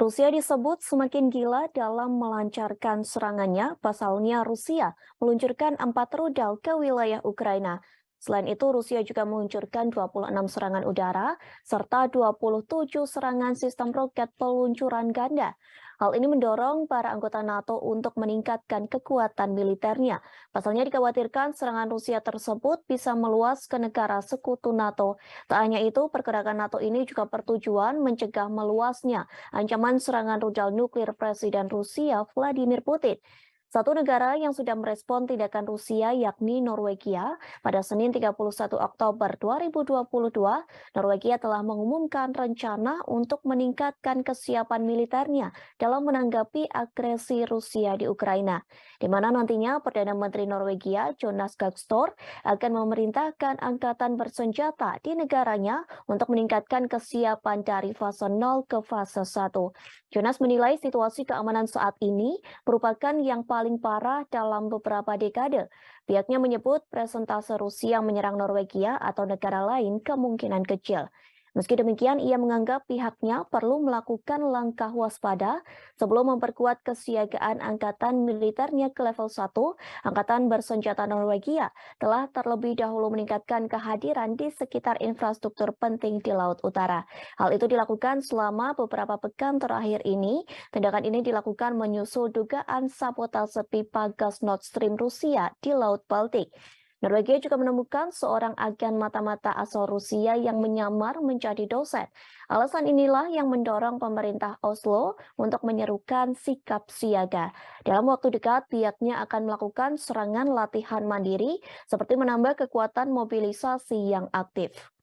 Rusia disebut semakin gila dalam melancarkan serangannya. Pasalnya Rusia meluncurkan 4 rudal ke wilayah Ukraina. Selain itu, Rusia juga meluncurkan 26 serangan udara serta 27 serangan sistem roket peluncuran ganda. Hal ini mendorong para anggota NATO untuk meningkatkan kekuatan militernya. Pasalnya dikhawatirkan serangan Rusia tersebut bisa meluas ke negara sekutu NATO. Tak hanya itu, pergerakan NATO ini juga bertujuan mencegah meluasnya ancaman serangan rudal nuklir Presiden Rusia Vladimir Putin. Satu negara yang sudah merespon tindakan Rusia yakni Norwegia. Pada Senin 31 Oktober 2022, Norwegia telah mengumumkan rencana untuk meningkatkan kesiapan militernya dalam menanggapi agresi Rusia di Ukraina, di mana nantinya Perdana Menteri Norwegia Jonas Gahr Store akan memerintahkan angkatan bersenjata di negaranya untuk meningkatkan kesiapan dari fase 0 ke fase 1. Jonas menilai situasi keamanan saat ini merupakan yang paling parah dalam beberapa dekade. Pihaknya menyebut presentase Rusia menyerang Norwegia atau negara lain kemungkinan kecil. Meski demikian, ia menganggap pihaknya perlu melakukan langkah waspada sebelum memperkuat kesiagaan angkatan militernya ke level 1. Angkatan bersenjata Norwegia telah terlebih dahulu meningkatkan kehadiran di sekitar infrastruktur penting di Laut Utara. Hal itu dilakukan selama beberapa pekan terakhir ini. Tindakan ini dilakukan menyusul dugaan sabotase pipa gas Nord Stream Rusia di Laut Baltik. Norwegia juga menemukan seorang agen mata-mata asal Rusia yang menyamar menjadi dosen. Alasan inilah yang mendorong pemerintah Oslo untuk menyerukan sikap siaga. Dalam waktu dekat, pihaknya akan melakukan serangan latihan mandiri seperti menambah kekuatan mobilisasi yang aktif.